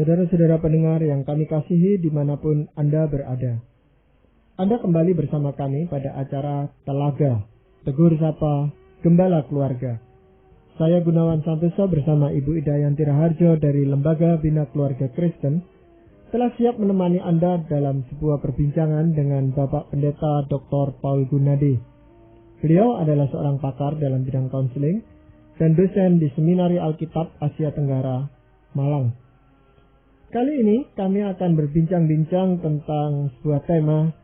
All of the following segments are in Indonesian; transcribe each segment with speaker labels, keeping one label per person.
Speaker 1: Saudara-saudara pendengar yang kami kasihi dimanapun Anda berada. Anda kembali bersama kami pada acara Telaga, Tegur Sapa, Gembala Keluarga. Saya Gunawan Santoso bersama Ibu Ida Yanti Raharjo dari Lembaga Bina Keluarga Kristen telah siap menemani Anda dalam sebuah perbincangan dengan Bapak Pendeta Dr. Paul Gunadi. Beliau adalah seorang pakar dalam bidang konseling dan dosen di Seminari Alkitab Asia Tenggara, Malang. Kali ini kami akan berbincang-bincang tentang sebuah tema,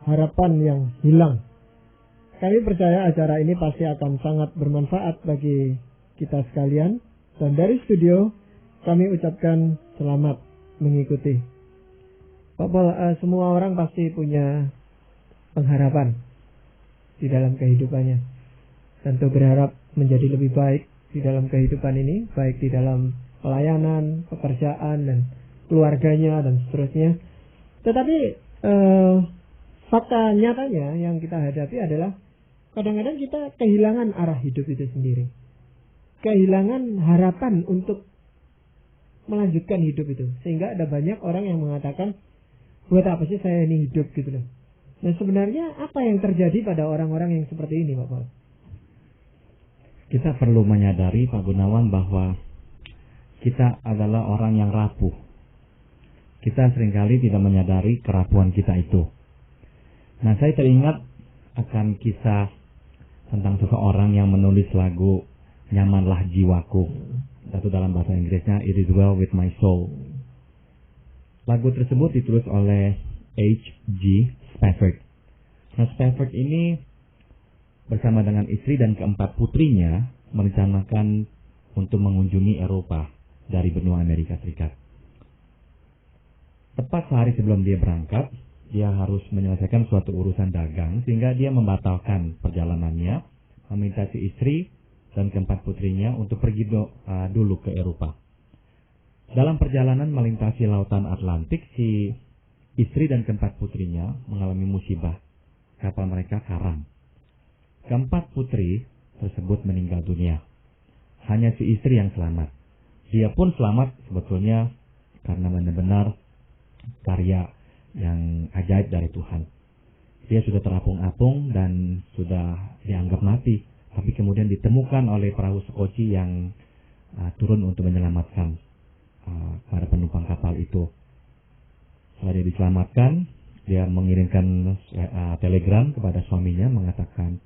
Speaker 1: harapan yang hilang. Kami percaya acara ini pasti akan sangat bermanfaat bagi kita sekalian. Dan dari studio, kami ucapkan selamat mengikuti. Pak Paul, semua orang pasti punya pengharapan di dalam kehidupannya. Tentu berharap menjadi lebih baik di dalam kehidupan ini, baik di dalam pelayanan, pekerjaan, dan keluarganya, dan seterusnya. Tetapi fakta nyatanya yang kita hadapi adalah kadang-kadang kita kehilangan arah hidup itu sendiri. Kehilangan harapan untuk melanjutkan hidup itu. Sehingga ada banyak orang yang mengatakan, buat apa sih saya ini hidup gitu loh. Nah sebenarnya apa yang terjadi pada orang-orang yang seperti ini, Pak Paul?
Speaker 2: Kita perlu menyadari, Pak Gunawan, bahwa kita adalah orang yang rapuh. Kita seringkali tidak menyadari kerapuhan kita itu. Nah, saya teringat akan kisah tentang seseorang yang menulis lagu Nyamanlah Jiwaku. Itu dalam bahasa Inggrisnya It Is Well With My Soul. Lagu tersebut ditulis oleh H.G. Spafford. Nah, Spafford ini bersama dengan istri dan keempat putrinya merencanakan untuk mengunjungi Eropa dari benua Amerika Serikat. Tepat sehari sebelum dia berangkat, dia harus menyelesaikan suatu urusan dagang sehingga dia membatalkan perjalanannya, meminta si istri dan keempat putrinya untuk pergi dulu ke Eropa. Dalam perjalanan melintasi lautan Atlantik, si istri dan keempat putrinya mengalami musibah. Kapal mereka karam. Keempat putri tersebut meninggal dunia. Hanya si istri yang selamat. Dia pun selamat sebetulnya karena benar-benar karya yang ajaib dari Tuhan. Dia sudah terapung-apung dan sudah dianggap mati. Tapi kemudian ditemukan oleh perahu sekoci yang turun untuk menyelamatkan para penumpang kapal itu. Setelah dia diselamatkan, dia mengirimkan telegram kepada suaminya mengatakan,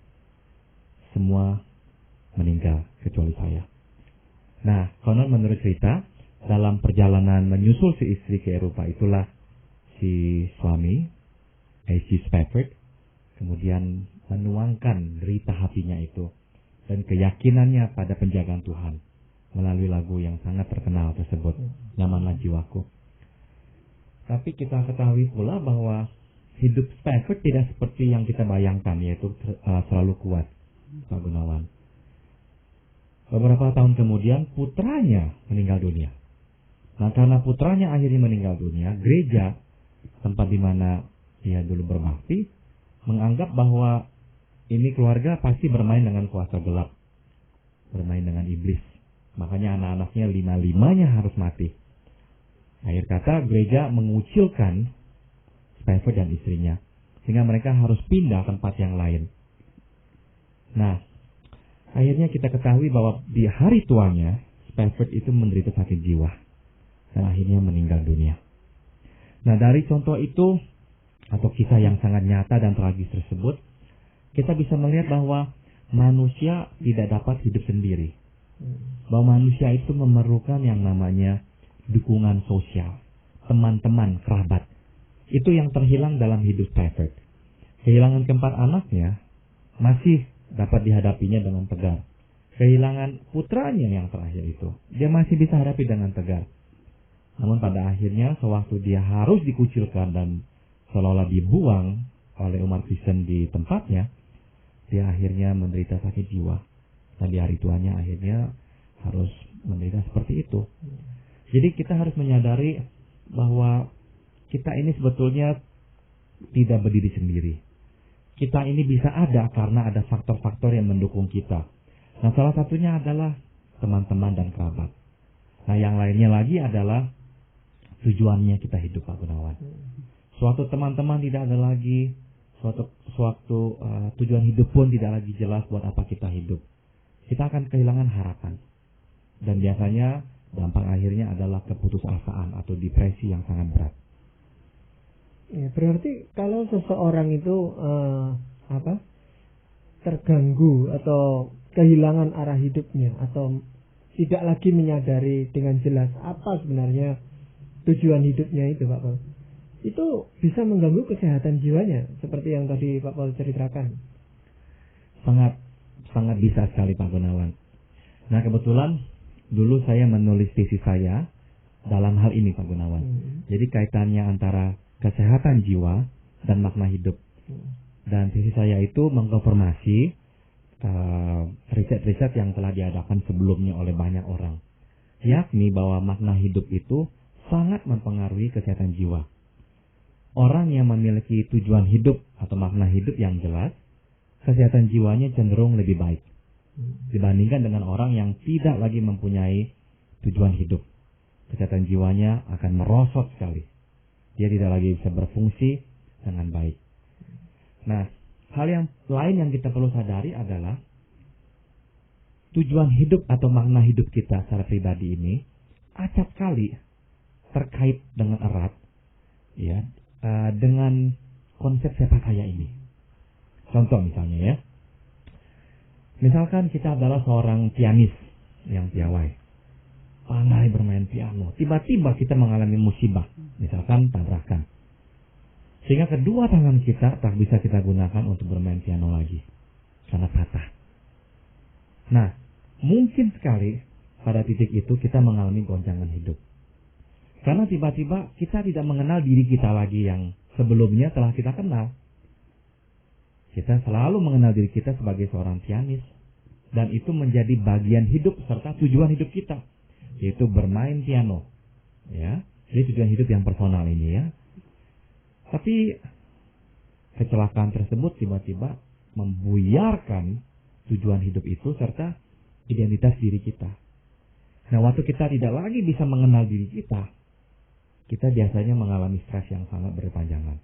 Speaker 2: semua meninggal kecuali saya. Nah, konon menurut cerita, dalam perjalanan menyusul si istri ke Eropa itulah si suami, H.G. Spafford, kemudian menuangkan derita hatinya itu dan keyakinannya pada penjagaan Tuhan melalui lagu yang sangat terkenal tersebut, Nyamanlah Jiwaku. Tapi kita ketahui pula bahwa hidup Spafford tidak seperti yang kita bayangkan, yaitu selalu kuat, Pak Gunawan. Beberapa tahun kemudian putranya meninggal dunia. Nah, karena putranya akhirnya meninggal dunia, gereja tempat di mana dia dulu berbakti menganggap bahwa ini keluarga pasti bermain dengan kuasa gelap, bermain dengan iblis. Makanya anak-anaknya lima-limanya harus mati. Akhir kata gereja mengucilkan Spafford dan istrinya, sehingga mereka harus pindah tempat yang lain. Nah, akhirnya kita ketahui bahwa di hari tuanya, Spafford itu menderita sakit jiwa. Dan akhirnya meninggal dunia. Nah, dari contoh itu, atau kisah yang sangat nyata dan tragis tersebut, kita bisa melihat bahwa manusia tidak dapat hidup sendiri. Bahwa manusia itu memerlukan yang namanya dukungan sosial, teman-teman, kerabat. Itu yang terhilang dalam hidup Spafford. Kehilangan keempat anaknya masih dapat dihadapinya dengan tegar. Kehilangan putranya yang terakhir itu, dia masih bisa hadapi dengan tegar. Namun pada akhirnya, sewaktu dia harus dikucilkan dan seolah-olah dibuang oleh umat Kristen di tempatnya, dia akhirnya menderita sakit jiwa. Dan di hari tuanya akhirnya harus menderita seperti itu. Jadi kita harus menyadari bahwa kita ini sebetulnya tidak berdiri sendiri. Kita ini bisa ada karena ada faktor-faktor yang mendukung kita. Nah, salah satunya adalah teman-teman dan kerabat. Nah, yang lainnya lagi adalah tujuannya kita hidup, Pak Gunawan. Suatu teman-teman tidak ada lagi, suatu tujuan hidup pun tidak lagi jelas buat apa kita hidup. Kita akan kehilangan harapan. Dan biasanya dampak akhirnya adalah keputusasaan atau depresi yang sangat berat.
Speaker 1: Ya, berarti kalau seseorang itu terganggu atau kehilangan arah hidupnya atau tidak lagi menyadari dengan jelas apa sebenarnya tujuan hidupnya itu, Pak Paul, itu bisa mengganggu kesehatan jiwanya seperti yang tadi Pak Paul ceritakan.
Speaker 2: Sangat bisa sekali, Pak Gunawan. Nah, kebetulan dulu saya menulis tesis saya dalam hal ini, Pak Gunawan. Jadi kaitannya antara kesehatan jiwa dan makna hidup. Dan tesis saya itu mengkonfirmasi riset-riset yang telah diadakan sebelumnya oleh banyak orang, yakni bahwa makna hidup itu sangat mempengaruhi kesehatan jiwa. Orang yang memiliki tujuan hidup atau makna hidup yang jelas, kesehatan jiwanya cenderung lebih baik dibandingkan dengan orang yang tidak lagi mempunyai tujuan hidup. Kesehatan jiwanya akan merosot sekali. Dia tidak lagi bisa berfungsi dengan baik. Nah, hal yang lain yang kita perlu sadari adalah tujuan hidup atau makna hidup kita secara pribadi ini acap kali terkait dengan erat ya dengan konsep siapa saya ini. Contoh misalnya ya. Misalkan kita adalah seorang pianis yang piawai. Pandai bermain piano. Tiba-tiba kita mengalami musibah. Misalkan tabrakan. Sehingga kedua tangan kita tak bisa kita gunakan untuk bermain piano lagi. Karena patah. Nah, mungkin sekali pada titik itu kita mengalami goncangan hidup. Karena tiba-tiba kita tidak mengenal diri kita lagi yang sebelumnya telah kita kenal. Kita selalu mengenal diri kita sebagai seorang pianis. Dan itu menjadi bagian hidup serta tujuan hidup kita. Yaitu bermain piano. Ya, ini tujuan hidup yang personal ini ya. Tapi kecelakaan tersebut tiba-tiba membuyarkan tujuan hidup itu serta identitas diri kita. Nah, waktu kita tidak lagi bisa mengenal diri kita, kita biasanya mengalami stres yang sangat berkepanjangan.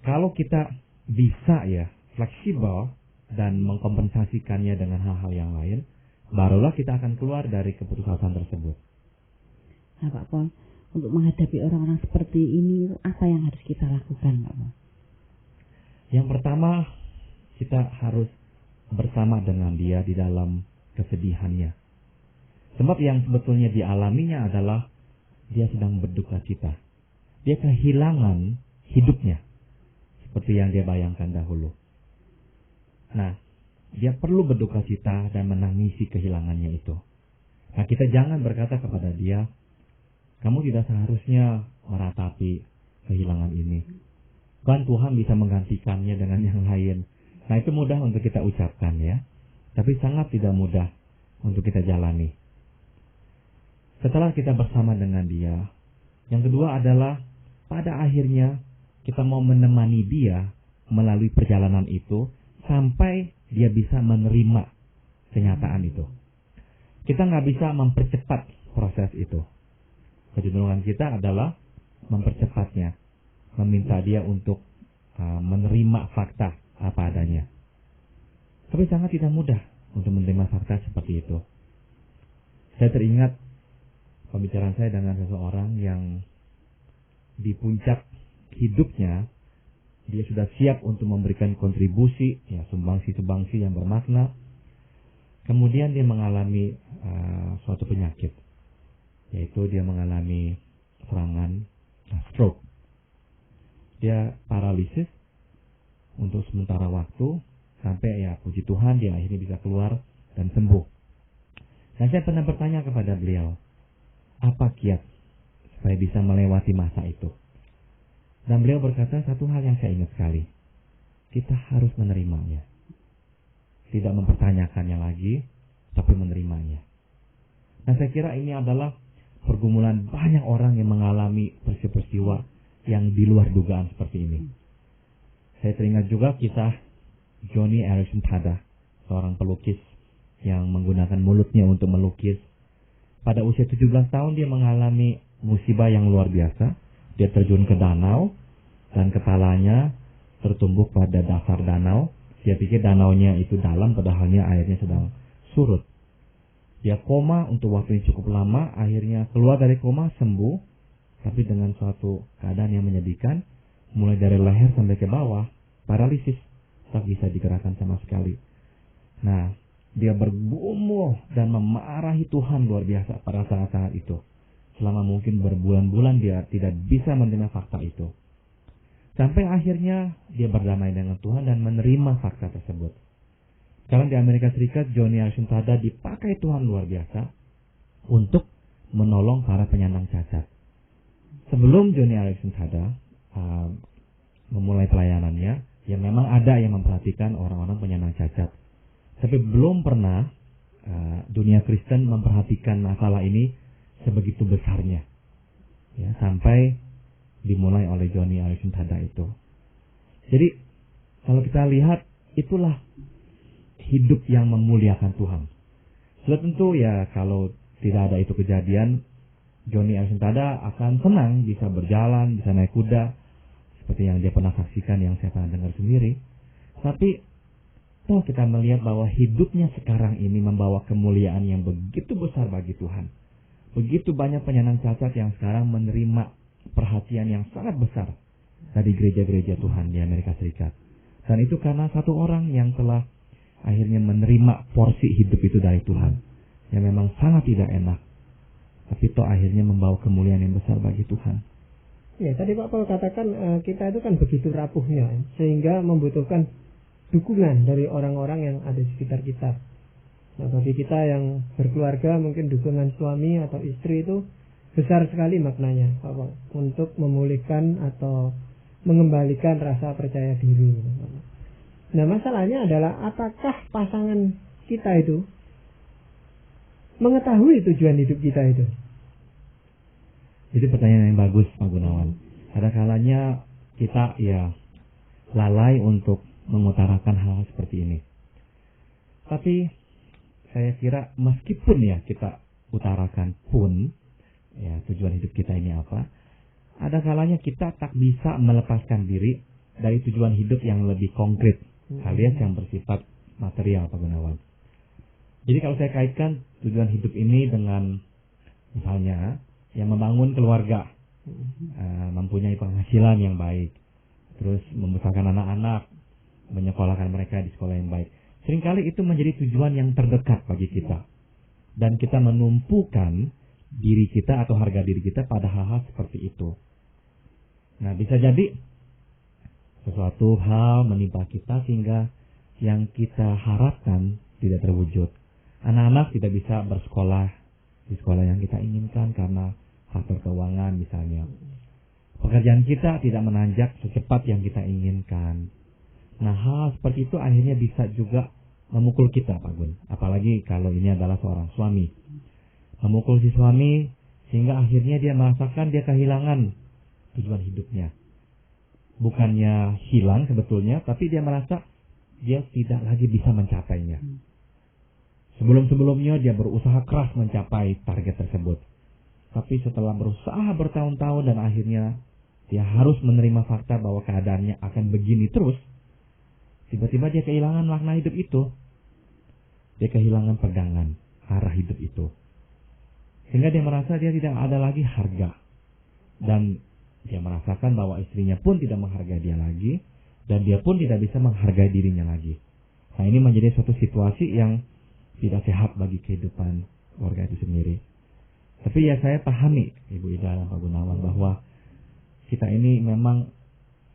Speaker 2: Kalau kita bisa ya fleksibel dan mengkompensasikannya dengan hal-hal yang lain, barulah kita akan keluar dari keputusasaan tersebut.
Speaker 3: Nah, Pak Paul, untuk menghadapi orang-orang seperti ini, apa yang harus kita lakukan, Pak Paul?
Speaker 2: Yang pertama, kita harus bersama dengan dia di dalam kesedihannya. Sebab yang sebetulnya dialaminya adalah dia sedang berduka cita. Dia kehilangan hidupnya, seperti yang dia bayangkan dahulu. Nah, dia perlu berduka cita dan menangisi kehilangannya itu. Nah, kita jangan berkata kepada dia, kamu tidak seharusnya meratapi kehilangan ini. Kan Tuhan bisa menggantikannya dengan yang lain. Nah, itu mudah untuk kita ucapkan ya. Tapi sangat tidak mudah untuk kita jalani. Setelah kita bersama dengan dia, yang kedua adalah pada akhirnya kita mau menemani dia melalui perjalanan itu sampai dia bisa menerima kenyataan itu. Kita nggak bisa mempercepat proses itu. Kecenderungan kita adalah mempercepatnya, meminta dia untuk menerima fakta apa adanya. Tapi sangat tidak mudah untuk menerima fakta seperti itu. Saya teringat pembicaraan saya dengan seseorang yang di puncak hidupnya, dia sudah siap untuk memberikan kontribusi, ya sumbangsi-sumbangsi yang bermakna. Kemudian dia mengalami suatu penyakit, yaitu dia mengalami serangan stroke. Dia paralisis untuk sementara waktu, sampai ya puji Tuhan dia akhirnya bisa keluar dan sembuh. Dan saya pernah bertanya kepada beliau, apa kiat supaya bisa melewati masa itu? Dan beliau berkata satu hal yang saya ingat sekali, kita harus menerimanya. Tidak mempertanyakannya lagi, tapi menerimanya. Nah, saya kira ini adalah pergumulan banyak orang yang mengalami peristiwa yang di luar dugaan seperti ini. Saya teringat juga kisah Joni Eareckson Tada, seorang pelukis yang menggunakan mulutnya untuk melukis. Pada usia 17 tahun dia mengalami musibah yang luar biasa. Dia terjun ke danau dan kepalanya tertumbuk pada dasar danau. Dia pikir danaunya itu dalam, padahalnya airnya sedang surut. Dia koma untuk waktu yang cukup lama, akhirnya keluar dari koma, sembuh, tapi dengan suatu keadaan yang menyedihkan, mulai dari leher sampai ke bawah, paralisis, tak bisa digerakkan sama sekali. Nah, dia bergumul dan memarahi Tuhan luar biasa pada saat-saat itu. Selama mungkin berbulan-bulan dia tidak bisa menerima fakta itu. Sampai akhirnya dia berdamai dengan Tuhan dan menerima fakta tersebut. Sekarang di Amerika Serikat, Johnny Harrison Tada dipakai Tuhan luar biasa untuk menolong para penyandang cacat. Sebelum Johnny Harrison Tada memulai pelayanannya, ya memang ada yang memperhatikan orang-orang penyandang cacat. Tapi belum pernah dunia Kristen memperhatikan masalah ini sebegitu besarnya. Ya, sampai dimulai oleh Johnny Harrison Tada itu. Jadi kalau kita lihat, itulah hidup yang memuliakan Tuhan. Sudah tentu ya kalau tidak ada itu kejadian, Johnny Harrison Tada akan senang bisa berjalan, bisa naik kuda, seperti yang dia pernah saksikan, yang saya pernah dengar sendiri. Tapi toh kita melihat bahwa hidupnya sekarang ini membawa kemuliaan yang begitu besar bagi Tuhan. Begitu banyak penyandang cacat yang sekarang menerima perhatian yang sangat besar dari gereja-gereja Tuhan di Amerika Serikat. Dan itu karena satu orang yang telah akhirnya menerima porsi hidup itu dari Tuhan, yang memang sangat tidak enak, tapi toh akhirnya membawa kemuliaan yang besar bagi Tuhan.
Speaker 1: Ya, tadi Pak Paul katakan kita itu kan begitu rapuhnya, sehingga membutuhkan dukungan dari orang-orang yang ada di sekitar kita. Nah, bagi kita yang berkeluarga, mungkin dukungan suami atau istri itu besar sekali maknanya, Pak Paul, untuk memulihkan atau mengembalikan rasa percaya diri. Nah, masalahnya adalah apakah pasangan kita itu mengetahui tujuan hidup kita itu?
Speaker 2: Itu pertanyaan yang bagus, Pak Gunawan. Ada kalanya kita ya lalai untuk mengutarakan hal seperti ini. Tapi saya kira meskipun ya kita utarakan pun ya tujuan hidup kita ini apa, ada kalanya kita tak bisa melepaskan diri dari tujuan hidup yang lebih konkret, alias yang bersifat material, Pak Gunawan. Jadi kalau saya kaitkan tujuan hidup ini dengan misalnya yang membangun keluarga, mempunyai penghasilan yang baik, terus membesarkan anak-anak, menyekolahkan mereka di sekolah yang baik. Seringkali itu menjadi tujuan yang terdekat bagi kita. Dan kita menumpukan diri kita atau harga diri kita pada hal-hal seperti itu. Nah, bisa jadi sesuatu hal menimpa kita sehingga yang kita harapkan tidak terwujud. Anak-anak tidak bisa bersekolah di sekolah yang kita inginkan karena faktor keuangan misalnya. Pekerjaan kita tidak menanjak secepat yang kita inginkan. Nah, hal seperti itu akhirnya bisa juga memukul kita, Pak Gun. Apalagi kalau ini adalah seorang suami. Memukul si suami sehingga akhirnya dia merasakan dia kehilangan tujuan hidupnya. Bukannya hilang sebetulnya, tapi dia merasa dia tidak lagi bisa mencapainya. Sebelum-sebelumnya dia berusaha keras mencapai target tersebut. Tapi setelah berusaha bertahun-tahun dan akhirnya dia harus menerima fakta bahwa keadaannya akan begini terus, tiba-tiba dia kehilangan makna hidup itu. Dia kehilangan pegangan arah hidup itu. Sehingga dia merasa dia tidak ada lagi harga. Dan dia merasakan bahwa istrinya pun tidak menghargai dia lagi. Dan dia pun tidak bisa menghargai dirinya lagi. Nah, ini menjadi suatu situasi yang tidak sehat bagi kehidupan keluarga itu sendiri. Tapi ya saya pahami, Ibu Ida dan Pak Gunawan, bahwa kita ini memang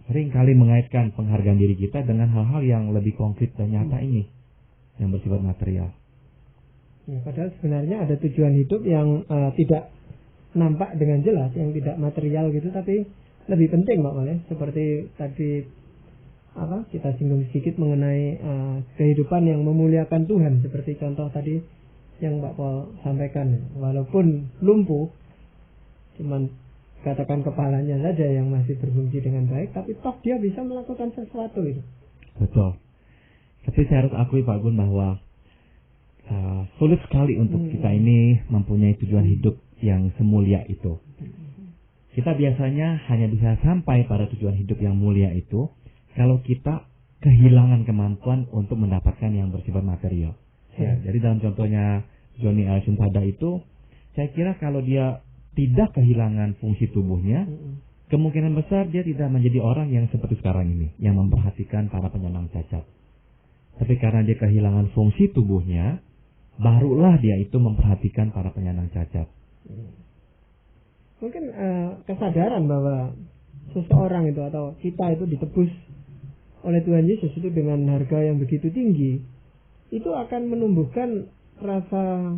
Speaker 2: sering kali mengaitkan penghargaan diri kita dengan hal-hal yang lebih konkret dan nyata ini, yang bersifat material.
Speaker 1: Ya, padahal sebenarnya ada tujuan hidup yang tidak nampak dengan jelas, yang tidak material gitu, tapi lebih penting, Pak Male. Seperti tadi kita singgung sedikit mengenai kehidupan yang memuliakan Tuhan, seperti contoh tadi yang Pak Paul sampaikan. Walaupun lumpuh, cuman katakan kepalanya saja yang masih berfungsi dengan baik, tapi toh dia bisa melakukan sesuatu itu.
Speaker 2: Betul. Tapi saya harus akui, Pak Gun, bahwa sulit sekali untuk kita ini mempunyai tujuan hidup yang semulia itu. Kita biasanya hanya bisa sampai pada tujuan hidup yang mulia itu kalau kita kehilangan kemampuan untuk mendapatkan yang bersifat material. Ya, jadi dalam contohnya Johnny Alison pada itu, saya kira kalau dia tidak kehilangan fungsi tubuhnya, kemungkinan besar dia tidak menjadi orang yang seperti sekarang ini, yang memperhatikan para penyandang cacat. Tapi karena dia kehilangan fungsi tubuhnya, barulah dia itu memperhatikan para penyandang cacat.
Speaker 1: Mungkin kesadaran bahwa seseorang itu atau kita itu ditebus oleh Tuhan Yesus itu dengan harga yang begitu tinggi, itu akan menumbuhkan rasa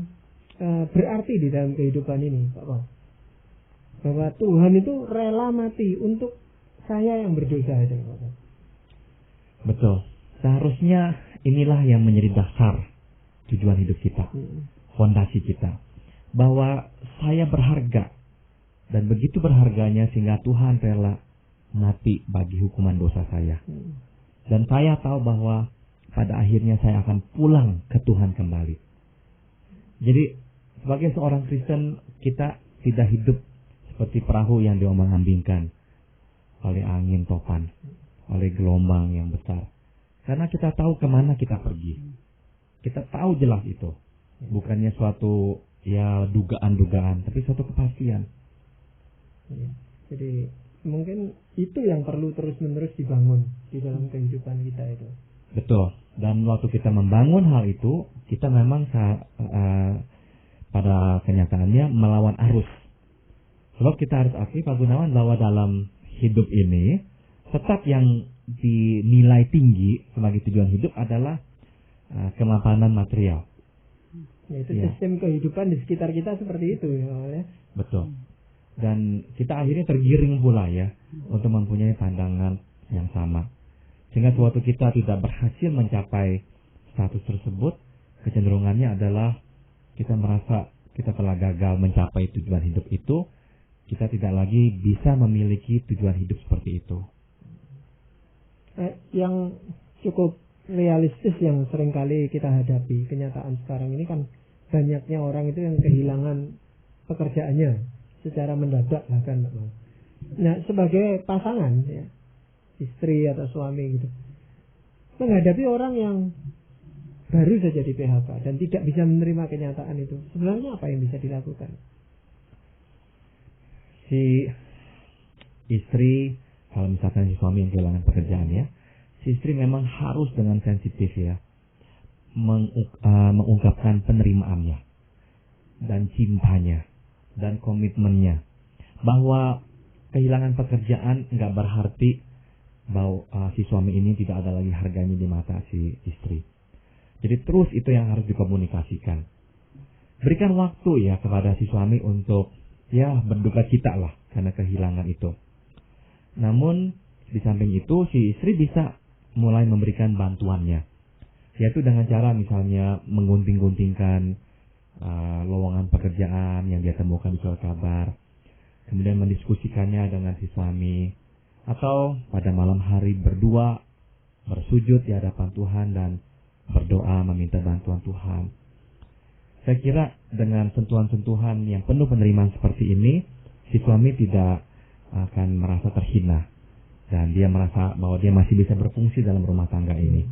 Speaker 1: berarti di dalam kehidupan ini, Pak Paul. Bahwa Tuhan itu rela mati untuk saya yang berdosa itu, Pak Paul.
Speaker 2: Betul. Seharusnya inilah yang menjadi dasar tujuan hidup kita, fondasi kita. Bahwa saya berharga, dan begitu berharganya sehingga Tuhan rela mati bagi hukuman dosa saya. Dan saya tahu bahwa pada akhirnya saya akan pulang ke Tuhan kembali. Jadi sebagai seorang Kristen, kita tidak hidup seperti perahu yang diombang-ambingkan oleh angin topan, oleh gelombang yang besar. Karena kita tahu kemana kita pergi. Kita tahu jelas itu. Bukannya suatu dugaan-dugaan, tapi suatu kepastian.
Speaker 1: Jadi mungkin itu yang perlu terus-menerus dibangun di dalam kehidupan kita itu.
Speaker 2: Betul. Dan waktu kita membangun hal itu, kita memang pada kenyataannya melawan arus. Sebab kita harus akui, Pak Gunawan, bahwa dalam hidup ini tetap yang dinilai tinggi sebagai tujuan hidup adalah kemapanan material.
Speaker 1: Yaitu sistem kehidupan di sekitar kita seperti itu ya.
Speaker 2: Betul. Dan kita akhirnya tergiring pula ya untuk mempunyai pandangan yang sama. Sehingga suatu kita tidak berhasil mencapai status tersebut, kecenderungannya adalah kita merasa kita telah gagal mencapai tujuan hidup itu, kita tidak lagi bisa memiliki tujuan hidup seperti itu.
Speaker 1: Yang cukup realistis yang seringkali kita hadapi, kenyataan sekarang ini kan banyaknya orang itu yang kehilangan pekerjaannya secara mendadak bahkan. Nah, sebagai pasangan ya, istri atau suami gitu, menghadapi orang yang baru saja di PHK dan tidak bisa menerima kenyataan itu, sebenarnya apa yang bisa dilakukan?
Speaker 2: Si istri, kalau misalkan si suami yang kehilangan pekerjaannya, si istri memang harus dengan sensitif ya mengungkapkan penerimaannya dan cintanya dan komitmennya, bahwa kehilangan pekerjaan nggak berarti bahwa si suami ini tidak ada lagi harganya di mata si istri. Jadi terus itu yang harus dikomunikasikan. Berikan waktu ya kepada si suami untuk berduka cita lah karena kehilangan itu. Namun di samping itu si istri bisa mulai memberikan bantuannya, yaitu dengan cara misalnya menggunting-guntingkan lowongan pekerjaan yang dia temukan di surat kabar, kemudian mendiskusikannya dengan si suami, atau pada malam hari berdua bersujud di hadapan Tuhan dan berdoa meminta bantuan Tuhan. Saya kira dengan sentuhan-sentuhan yang penuh penerimaan seperti ini, si suami tidak akan merasa terhina dan dia merasa bahwa dia masih bisa berfungsi dalam rumah tangga ini.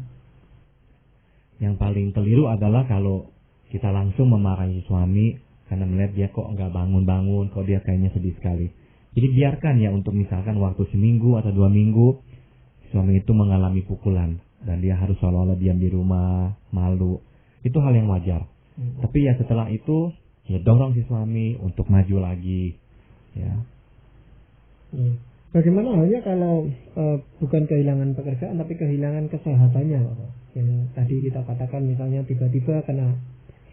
Speaker 2: Yang paling keliru adalah kalau kita langsung memarahi suami karena melihat dia kok nggak bangun-bangun, kok dia kayaknya sedih sekali. Jadi biarkan ya untuk misalkan waktu seminggu atau 2 minggu suami itu mengalami pukulan dan dia harus seolah-olah diam di rumah, malu. Itu hal yang wajar. Tapi ya setelah itu ya dorong si suami untuk maju lagi. Ya.
Speaker 1: Bagaimana halnya kalau bukan kehilangan pekerjaan tapi kehilangan kesehatannya, Pak? Yang tadi kita katakan misalnya tiba-tiba kena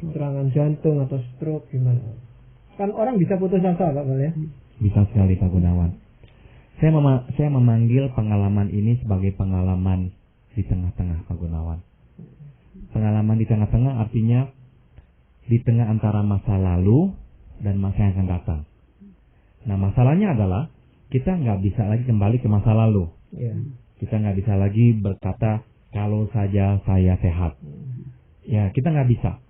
Speaker 1: serangan jantung atau stroke, gimana? Kan orang bisa putus asa, Pak, ya?
Speaker 2: Bisa sekali, Pak Gunawan. Saya memanggil pengalaman ini sebagai pengalaman di tengah-tengah, Pak Gunawan. Pengalaman di tengah-tengah artinya di tengah antara masa lalu dan masa yang akan datang. Nah, masalahnya adalah kita nggak bisa lagi kembali ke masa lalu. Kita nggak bisa lagi berkata kalau saja saya sehat. Ya, kita nggak bisa.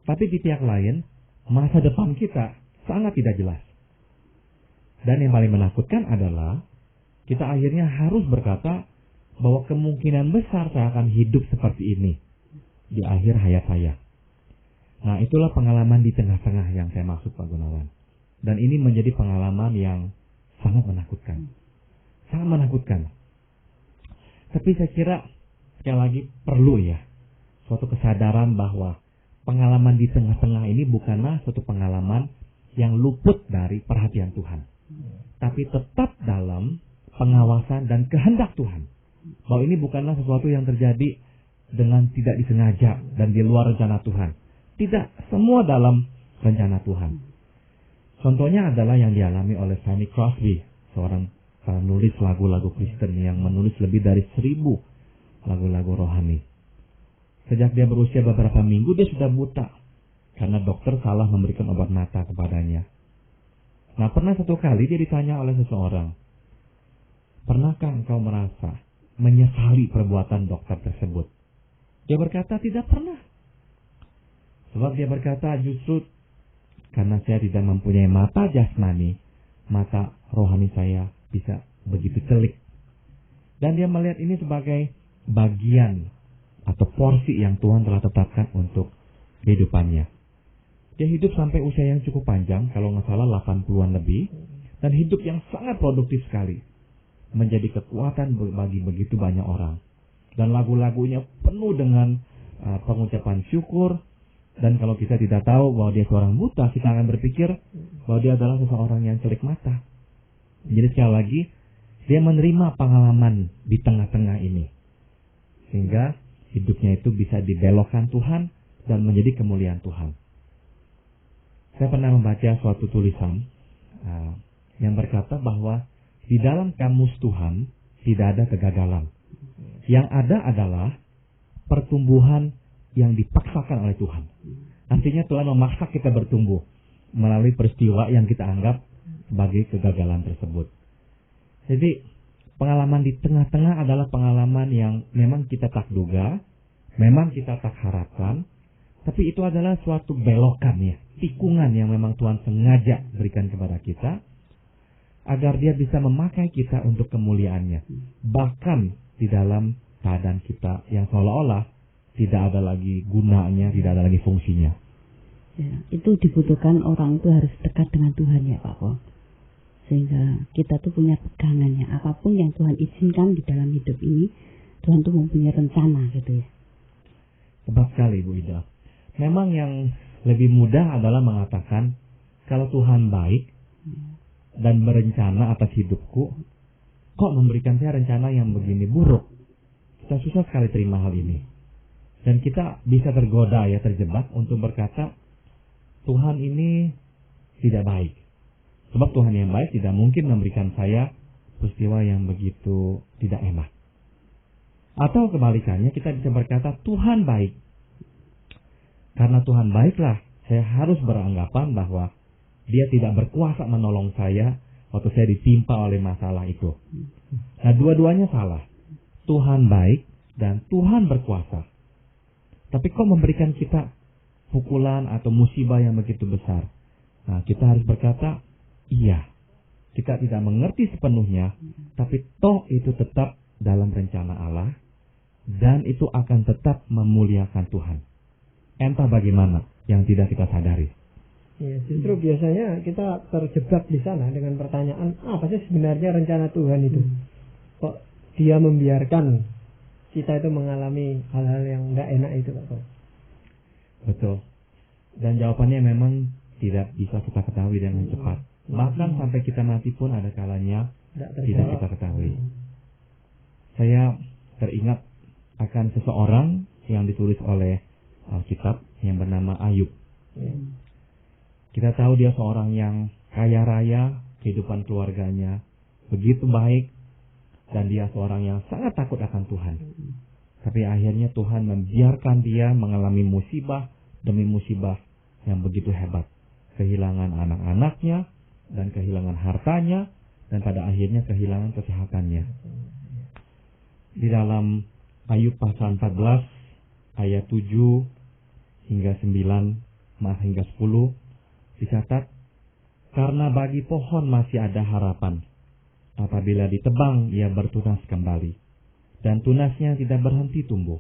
Speaker 2: Tapi di pihak lain, masa depan kita sangat tidak jelas. Dan yang paling menakutkan adalah kita akhirnya harus berkata bahwa kemungkinan besar saya akan hidup seperti ini di akhir hayat saya. Nah, itulah pengalaman di tengah-tengah yang saya maksud, Pak Gunawan. Dan ini menjadi pengalaman yang sangat menakutkan. Sangat menakutkan. Tapi saya kira sekali lagi perlu ya suatu kesadaran bahwa pengalaman di tengah-tengah ini bukanlah suatu pengalaman yang luput dari perhatian Tuhan. Tapi tetap dalam pengawasan dan kehendak Tuhan. Bahwa ini bukanlah sesuatu yang terjadi dengan tidak disengaja dan di luar rencana Tuhan. Tidak, semua dalam rencana Tuhan. Contohnya adalah yang dialami oleh Fanny Crosby, seorang penulis lagu-lagu Kristen yang menulis lebih dari 1000 lagu-lagu rohani. Sejak dia berusia beberapa minggu, dia sudah buta karena dokter salah memberikan obat mata kepadanya. Nah, pernah satu kali dia ditanya oleh seseorang, pernahkah engkau merasa menyesali perbuatan dokter tersebut? Dia berkata, tidak pernah. Sebab dia berkata, justru karena saya tidak mempunyai mata jasmani, mata rohani saya bisa begitu celik. Dan dia melihat ini sebagai bagian atau porsi yang Tuhan telah tetapkan untuk kehidupannya. Dia hidup sampai usia yang cukup panjang, kalau nggak salah 80-an lebih, dan hidup yang sangat produktif sekali. Menjadi kekuatan bagi begitu banyak orang. Dan lagu-lagunya penuh dengan pengucapan syukur. Dan kalau kita tidak tahu bahwa dia seorang buta, kita akan berpikir bahwa dia adalah seseorang yang celik mata. Jadi sekali lagi, dia menerima pengalaman di tengah-tengah ini. Sehingga hidupnya itu bisa dibelokkan Tuhan dan menjadi kemuliaan Tuhan. Saya pernah membaca suatu tulisan yang berkata bahwa di dalam kamus Tuhan tidak ada kegagalan. Yang ada adalah pertumbuhan yang dipaksakan oleh Tuhan. Artinya Tuhan memaksa kita bertumbuh melalui peristiwa yang kita anggap sebagai kegagalan tersebut. Jadi pengalaman di tengah-tengah adalah pengalaman yang memang kita tak duga, memang kita tak harapkan, tapi itu adalah suatu belokan ya, tikungan yang memang Tuhan sengaja berikan kepada kita, agar dia bisa memakai kita untuk kemuliaannya. Bahkan di dalam keadaan kita yang seolah-olah tidak ada lagi gunanya, tidak ada lagi fungsinya.
Speaker 3: Ya, itu dibutuhkan orang itu harus dekat dengan Tuhan ya Pak Pol. Sehingga kita tuh punya pegangannya. Apapun yang Tuhan izinkan di dalam hidup ini, Tuhan tuh mempunyai rencana gitu ya.
Speaker 2: Sebab sekali Bu Ida. Memang yang lebih mudah adalah mengatakan, kalau Tuhan baik dan berencana atas hidupku, kok memberikan saya rencana yang begini buruk? Kita susah sekali terima hal ini. Dan kita bisa tergoda ya, terjebak untuk berkata, Tuhan ini tidak baik. Sebab Tuhan yang baik tidak mungkin memberikan saya peristiwa yang begitu tidak enak. Atau kebalikannya, kita bisa berkata, Tuhan baik. Karena Tuhan baiklah, saya harus beranggapan bahwa Dia tidak berkuasa menolong saya waktu saya ditimpa oleh masalah itu. Nah, dua-duanya salah. Tuhan baik dan Tuhan berkuasa. Tapi kok memberikan kita pukulan atau musibah yang begitu besar? Nah, kita harus berkata, iya. Kita tidak mengerti sepenuhnya, tapi toh itu tetap dalam rencana Allah, dan itu akan tetap memuliakan Tuhan. Entah bagaimana yang tidak kita sadari.
Speaker 1: Ya, justru biasanya kita terjebak di sana dengan pertanyaan, apa sih sebenarnya rencana Tuhan itu? Kok Dia membiarkan kita itu mengalami hal-hal yang tidak enak itu, Pak?
Speaker 2: Betul. Dan jawabannya memang tidak bisa kita ketahui dengan cepat. Bahkan sampai kita mati pun ada kalanya tidak kita ketahui. Saya teringat akan seseorang yang ditulis oleh Alkitab yang bernama Ayub. Kita tahu dia seorang yang kaya raya, kehidupan keluarganya begitu baik, dan dia seorang yang sangat takut akan Tuhan. Tapi akhirnya Tuhan membiarkan dia mengalami musibah demi musibah yang begitu hebat. Kehilangan anak-anaknya, dan kehilangan hartanya, dan pada akhirnya kehilangan kesehatannya. Di dalam Ayub pasal 14 ayat 7 hingga 9 hingga 10 dicatat, Karena bagi pohon masih ada harapan. Apabila ditebang, ia bertunas kembali, dan tunasnya tidak berhenti tumbuh.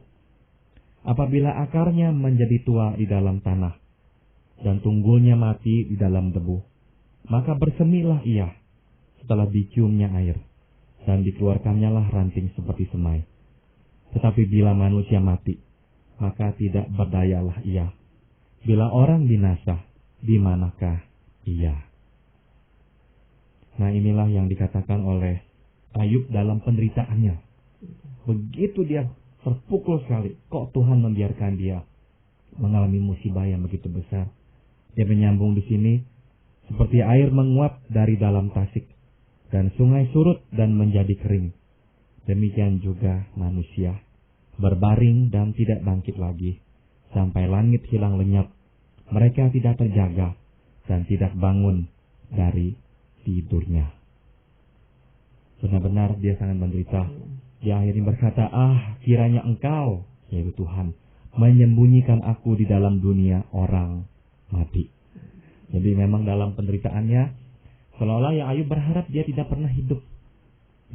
Speaker 2: Apabila akarnya menjadi tua di dalam tanah, dan tunggulnya mati di dalam debu, maka bersemilah ia setelah diciumnya air, dan dikeluarkannya lah ranting seperti semai. Tetapi bila manusia mati, maka tidak berdayalah ia. Bila orang binasa, di manakah ia? Nah, inilah yang dikatakan oleh Ayub dalam penderitaannya. Begitu dia terpukul sekali, kok Tuhan membiarkan dia mengalami musibah yang begitu besar. Dia menyambung di sini, seperti air menguap dari dalam tasik, dan sungai surut dan menjadi kering. Demikian juga manusia, berbaring dan tidak bangkit lagi, sampai langit hilang lenyap. Mereka tidak terjaga dan tidak bangun dari tidurnya. Benar-benar dia sangat menderita. Dia akhirnya berkata, kiranya Engkau, yaitu Tuhan, menyembunyikan aku di dalam dunia orang mati. Jadi memang dalam penderitaannya, seolah-olah ya Ayub berharap dia tidak pernah hidup.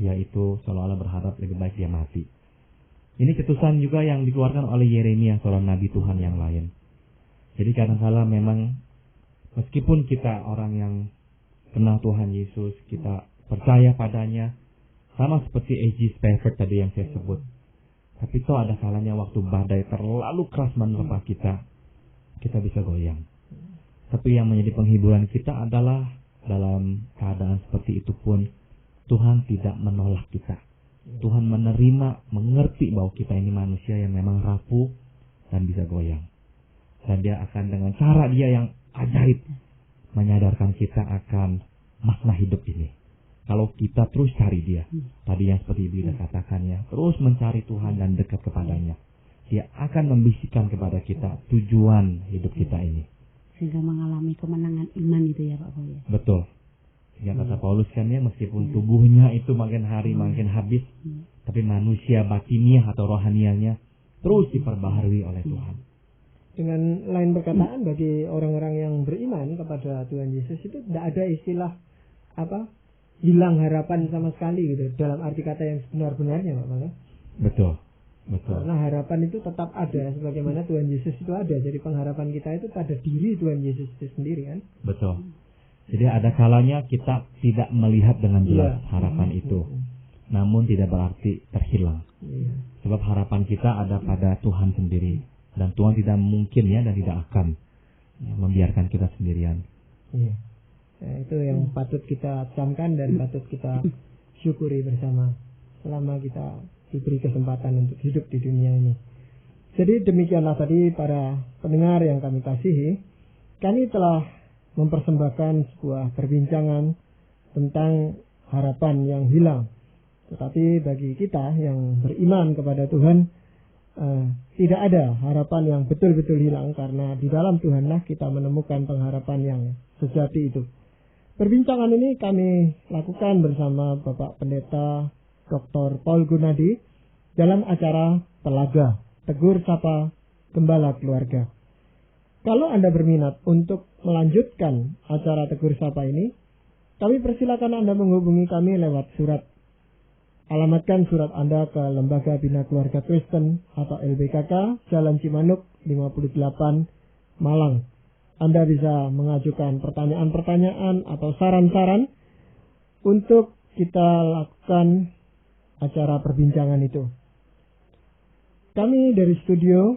Speaker 2: Dia itu seolah-olah berharap lebih baik dia mati. Ini ketusan juga yang dikeluarkan oleh Yeremia, seorang nabi Tuhan yang lain. Jadi kadang-kala memang meskipun kita orang yang kenal Tuhan Yesus, kita percaya padanya, sama seperti A.G. Spafford tadi yang saya sebut. Tapi itu ada kalanya waktu badai terlalu keras menerpa kita bisa goyang. Tapi yang menjadi penghiburan kita adalah dalam keadaan seperti itu pun Tuhan tidak menolak kita. Tuhan menerima, mengerti bahwa kita ini manusia yang memang rapuh dan bisa goyang. Dan dia akan dengan cara dia yang ajaib menyadarkan kita akan makna hidup ini. Kalau kita terus cari dia, tadi yang seperti Ibu Ida katakan ya, terus mencari Tuhan dan dekat kepadanya, dia akan membisikkan kepada kita tujuan hidup kita ini.
Speaker 3: Sehingga mengalami kemenangan iman itu ya Pak Paul ya.
Speaker 2: Betul. Yang kata Paulus kan ya, meskipun tubuhnya itu makin hari makin habis, tapi manusia batiniah atau rohanianya terus diperbaharui oleh Tuhan.
Speaker 1: Dengan lain perkataan, bagi orang-orang yang beriman kepada Tuhan Yesus itu tidak ada istilah hilang harapan sama sekali gitu, dalam arti kata yang sebenar-benarnya Pak Paul.
Speaker 2: Betul.
Speaker 1: Karena harapan itu tetap ada, sebagaimana Tuhan Yesus itu ada. Jadi pengharapan kita itu pada diri Tuhan Yesus itu sendiri kan.
Speaker 2: Betul. Jadi ada kalanya kita tidak melihat dengan jelas harapan itu. Namun tidak berarti terhilang. Sebab harapan kita ada pada Tuhan sendiri. Dan Tuhan tidak mungkin ya dan tidak akan membiarkan kita sendirian.
Speaker 1: Iya. Nah, itu yang patut kita camkan dan patut kita syukuri bersama selama kita diberi kesempatan untuk hidup di dunia ini. Jadi demikianlah tadi para pendengar yang kami kasihi, kami telah mempersembahkan sebuah perbincangan tentang harapan yang hilang. Tetapi bagi kita yang beriman kepada Tuhan, tidak ada harapan yang betul-betul hilang, karena di dalam Tuhanlah kita menemukan pengharapan yang sejati itu. Perbincangan ini kami lakukan bersama Bapak Pendeta Dr. Paul Gunadi dalam acara Telaga Tegur Sapa Gembala Keluarga. Kalau Anda berminat untuk melanjutkan acara Tegur Sapa ini, kami persilakan Anda menghubungi kami lewat surat. Alamatkan surat Anda ke Lembaga Bina Keluarga Kristen atau LBKK, Jalan Cimanuk 58, Malang. Anda bisa mengajukan pertanyaan-pertanyaan atau saran-saran untuk kita lakukan acara perbincangan itu. Kami dari studio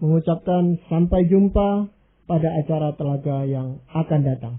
Speaker 1: mengucapkan sampai jumpa pada acara Telaga yang akan datang.